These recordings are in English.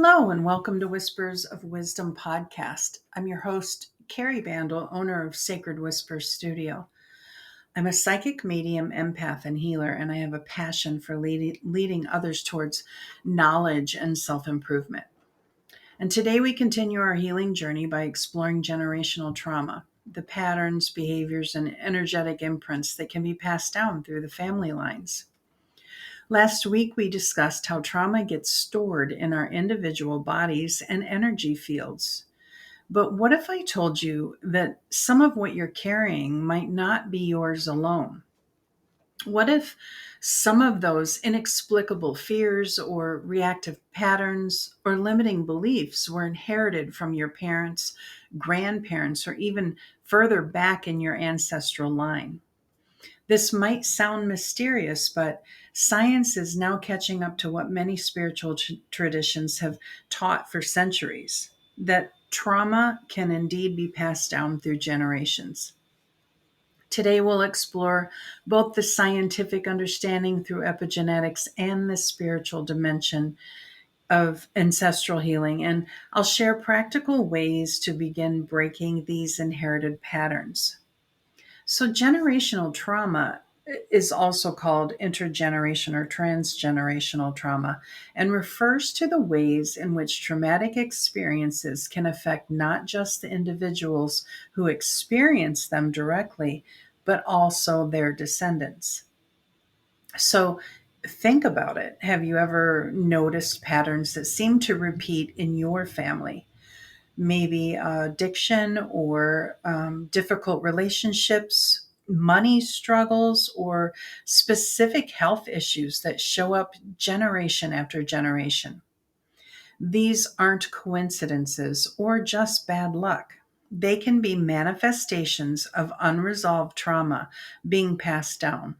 Hello, and welcome to Whispers of Wisdom podcast. I'm your host, Kari Bandle, owner of Sacred Whispers Studio. I'm a psychic medium, empath, and healer, and I have a passion for leading others towards knowledge and self-improvement. And today we continue our healing journey by exploring generational trauma, the patterns, behaviors, and energetic imprints that can be passed down through the family lines. Last week, we discussed how trauma gets stored in our individual bodies and energy fields. But what if I told you that some of what you're carrying might not be yours alone? What if some of those inexplicable fears or reactive patterns or limiting beliefs were inherited from your parents, grandparents, or even further back in your ancestral line? This might sound mysterious, but science is now catching up to what many spiritual traditions have taught for centuries, that trauma can indeed be passed down through generations. Today, we'll explore both the scientific understanding through epigenetics and the spiritual dimension of ancestral healing, and I'll share practical ways to begin breaking these inherited patterns. So, generational trauma is also called intergeneration or transgenerational trauma and refers to the ways in which traumatic experiences can affect not just the individuals who experience them directly, but also their descendants. So, think about it. Have you ever noticed patterns that seem to repeat in your family? Maybe addiction or difficult relationships, money struggles, or specific health issues that show up generation after generation. These aren't coincidences or just bad luck. They can be manifestations of unresolved trauma being passed down.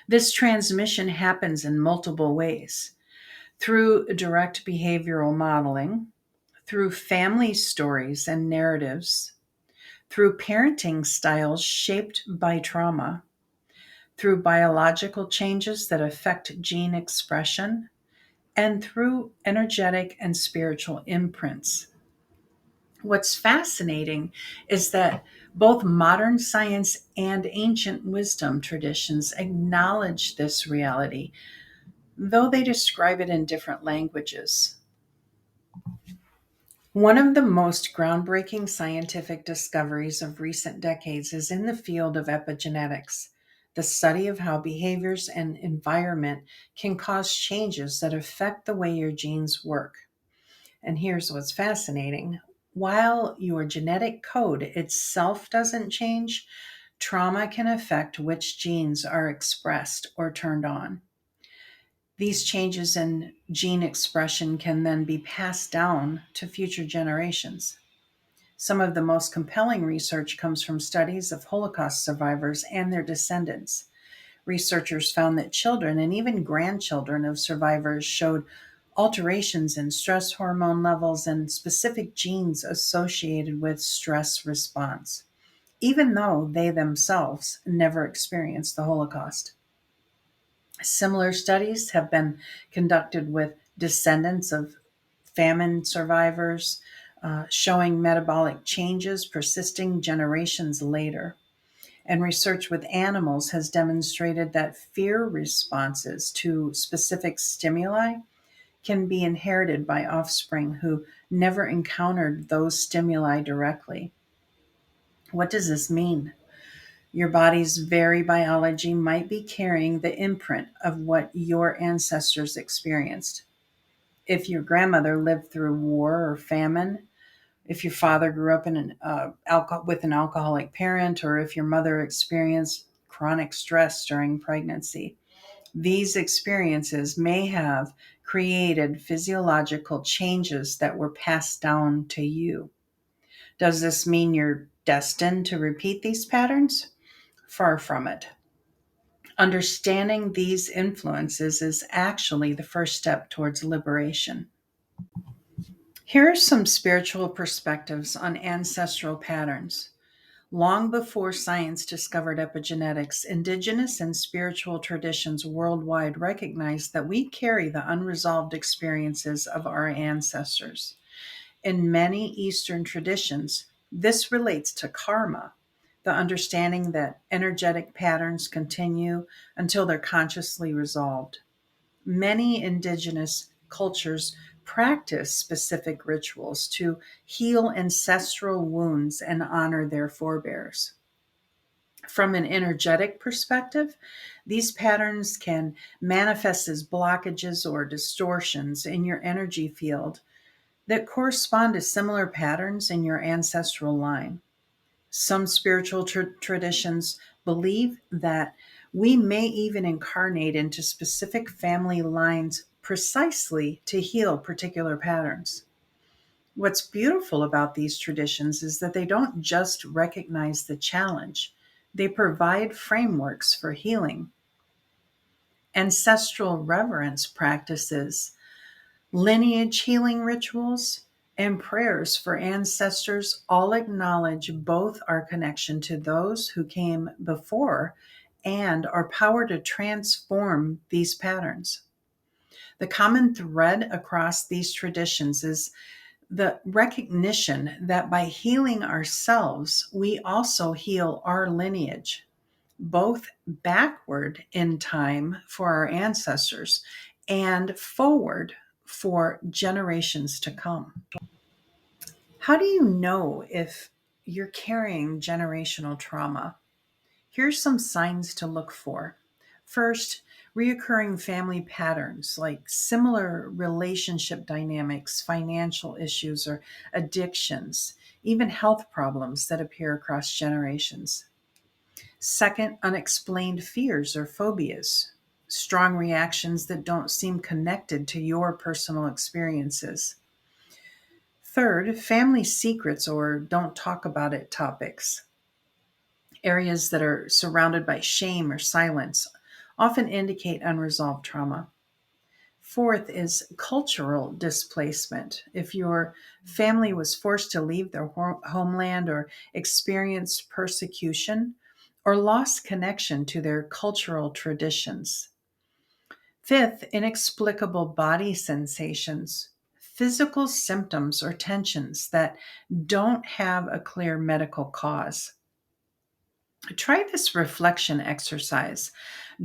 This transmission happens in multiple ways through direct behavioral modeling, through family stories and narratives, through parenting styles shaped by trauma, through biological changes that affect gene expression, and through energetic and spiritual imprints. What's fascinating is that both modern science and ancient wisdom traditions acknowledge this reality, though they describe it in different languages. One of the most groundbreaking scientific discoveries of recent decades is in the field of epigenetics, the study of how behaviors and environment can cause changes that affect the way your genes work. And here's what's fascinating. While your genetic code itself doesn't change, trauma can affect which genes are expressed or turned on. These changes in gene expression can then be passed down to future generations. Some of the most compelling research comes from studies of Holocaust survivors and their descendants. Researchers found that children and even grandchildren of survivors showed alterations in stress hormone levels and specific genes associated with stress response, even though they themselves never experienced the Holocaust. Similar studies have been conducted with descendants of famine survivors, showing metabolic changes persisting generations later. And research with animals has demonstrated that fear responses to specific stimuli can be inherited by offspring who never encountered those stimuli directly. What does this mean? Your body's very biology might be carrying the imprint of what your ancestors experienced. If your grandmother lived through war or famine, if your father grew up with an alcoholic parent, or if your mother experienced chronic stress during pregnancy, these experiences may have created physiological changes that were passed down to you. Does this mean you're destined to repeat these patterns? Far from it. Understanding these influences is actually the first step towards liberation. Here are some spiritual perspectives on ancestral patterns. Long before science discovered epigenetics, indigenous and spiritual traditions worldwide recognized that we carry the unresolved experiences of our ancestors. In many Eastern traditions, this relates to karma, the understanding that energetic patterns continue until they're consciously resolved. Many indigenous cultures practice specific rituals to heal ancestral wounds and honor their forebears. From an energetic perspective, these patterns can manifest as blockages or distortions in your energy field that correspond to similar patterns in your ancestral line. Some spiritual traditions believe that we may even incarnate into specific family lines precisely to heal particular patterns. What's beautiful about these traditions is that they don't just recognize the challenge, they provide frameworks for healing. Ancestral reverence practices, lineage healing rituals, and prayers for ancestors all acknowledge both our connection to those who came before and our power to transform these patterns. The common thread across these traditions is the recognition that by healing ourselves, we also heal our lineage, both backward in time for our ancestors and forward for generations to come. How do you know if you're carrying generational trauma? Here's some signs to look for. First, reoccurring family patterns like similar relationship dynamics, financial issues, or addictions, even health problems that appear across generations. Second, unexplained fears or phobias, strong reactions that don't seem connected to your personal experiences. Third, family secrets or don't talk about it topics, areas that are surrounded by shame or silence, often indicate unresolved trauma. Fourth is cultural displacement. If your family was forced to leave their homeland or experienced persecution or lost connection to their cultural traditions. Fifth, inexplicable body sensations, physical symptoms or tensions that don't have a clear medical cause. Try this reflection exercise.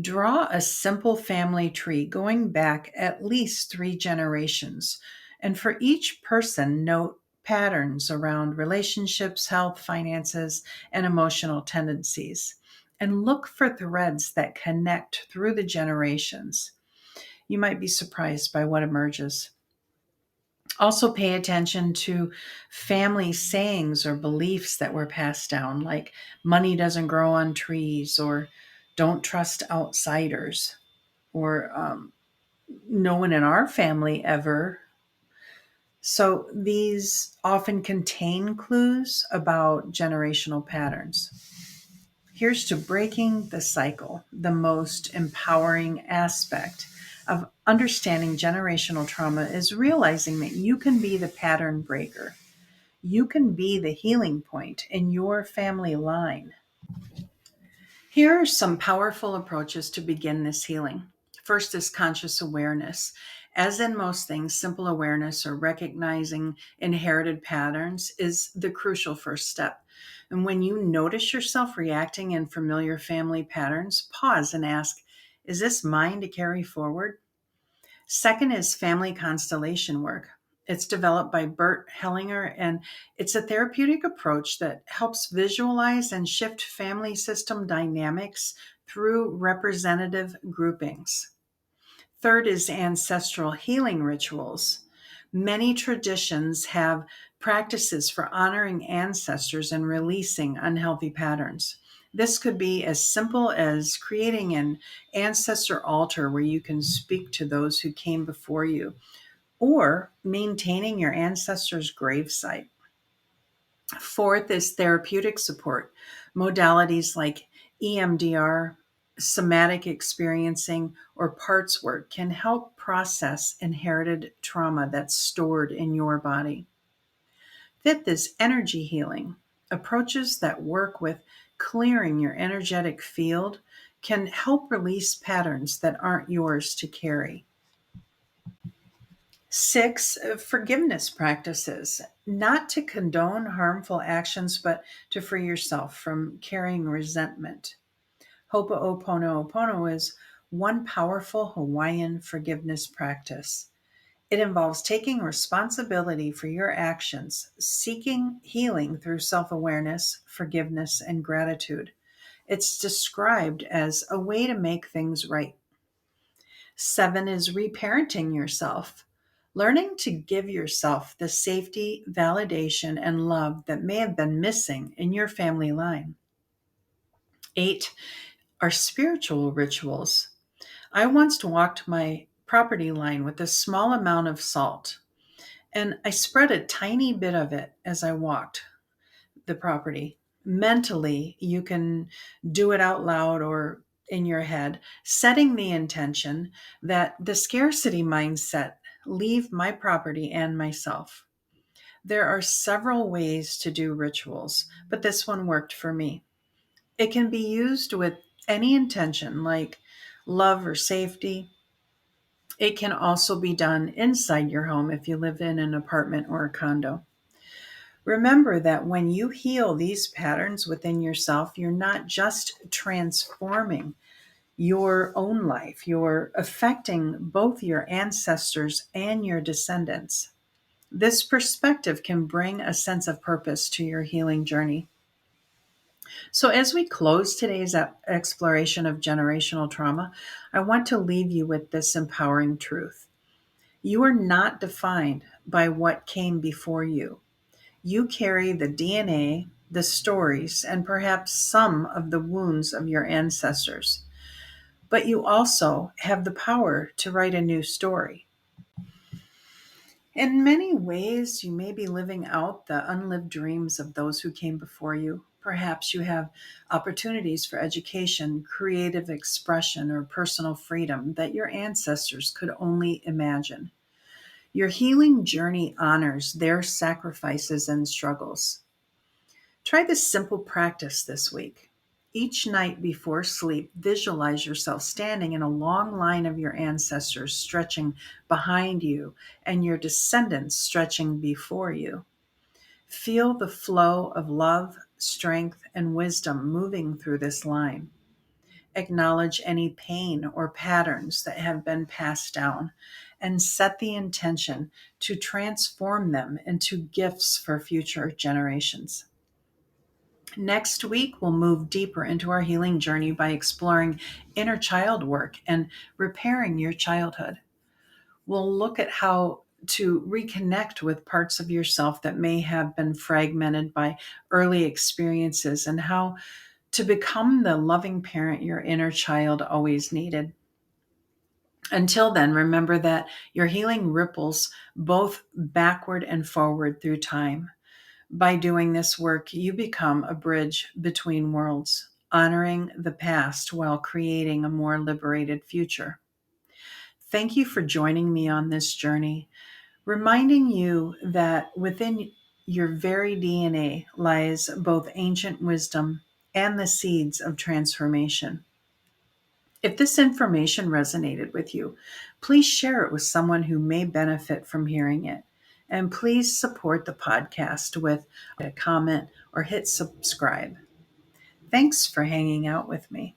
Draw a simple family tree going back at least 3 generations. And for each person, note patterns around relationships, health, finances, and emotional tendencies. And look for threads that connect through the generations. You might be surprised by what emerges. Also, pay attention to family sayings or beliefs that were passed down, like money doesn't grow on trees, or don't trust outsiders, or no one in our family ever. So, these often contain clues about generational patterns. Here's to breaking the cycle, the most empowering aspect of understanding generational trauma is realizing that you can be the pattern breaker. You can be the healing point in your family line. Here are some powerful approaches to begin this healing. First is conscious awareness. As in most things, simple awareness or recognizing inherited patterns is the crucial first step. And when you notice yourself reacting in familiar family patterns, pause and ask, is this mine to carry forward? Second is family constellation work. It's developed by Bert Hellinger, and it's a therapeutic approach that helps visualize and shift family system dynamics through representative groupings. Third is ancestral healing rituals. Many traditions have practices for honoring ancestors and releasing unhealthy patterns. This could be as simple as creating an ancestor altar where you can speak to those who came before you, or maintaining your ancestors' gravesite. Fourth is therapeutic support. Modalities like EMDR, somatic experiencing, or parts work can help process inherited trauma that's stored in your body. Fifth is energy healing. Approaches that work with clearing your energetic field can help release patterns that aren't yours to carry. 6, forgiveness practices. Not to condone harmful actions, but to free yourself from carrying resentment. Ho'oponopono is one powerful Hawaiian forgiveness practice. It involves taking responsibility for your actions, seeking healing through self awareness, forgiveness, and gratitude. It's described as a way to make things right. 7 is reparenting yourself, learning to give yourself the safety, validation, and love that may have been missing in your family line. 8 are spiritual rituals. I once walked my property line with a small amount of salt, and I spread a tiny bit of it as I walked the property. Mentally, you can do it out loud or in your head, setting the intention that the scarcity mindset leave my property and myself. There are several ways to do rituals, but this one worked for me. It can be used with any intention like love or safety. It can also be done inside your home if you live in an apartment or a condo. Remember that when you heal these patterns within yourself, you're not just transforming your own life, you're affecting both your ancestors and your descendants. This perspective can bring a sense of purpose to your healing journey. So, as we close today's exploration of generational trauma, I want to leave you with this empowering truth. You are not defined by what came before you. You carry the DNA, the stories, and perhaps some of the wounds of your ancestors. But you also have the power to write a new story. In many ways, you may be living out the unlived dreams of those who came before you. Perhaps you have opportunities for education, creative expression, or personal freedom that your ancestors could only imagine. Your healing journey honors their sacrifices and struggles. Try this simple practice this week. Each night before sleep, visualize yourself standing in a long line of your ancestors stretching behind you and your descendants stretching before you. Feel the flow of love, strength, and wisdom moving through this line. Acknowledge any pain or patterns that have been passed down and set the intention to transform them into gifts for future generations. Next week, we'll move deeper into our healing journey by exploring inner child work and repairing your childhood. We'll look at how to reconnect with parts of yourself that may have been fragmented by early experiences and how to become the loving parent your inner child always needed. Until then, remember that your healing ripples both backward and forward through time. By doing this work, you become a bridge between worlds, honoring the past while creating a more liberated future. Thank you for joining me on this journey, reminding you that within your very DNA lies both ancient wisdom and the seeds of transformation. If this information resonated with you, please share it with someone who may benefit from hearing it. And please support the podcast with a comment or hit subscribe. Thanks for hanging out with me.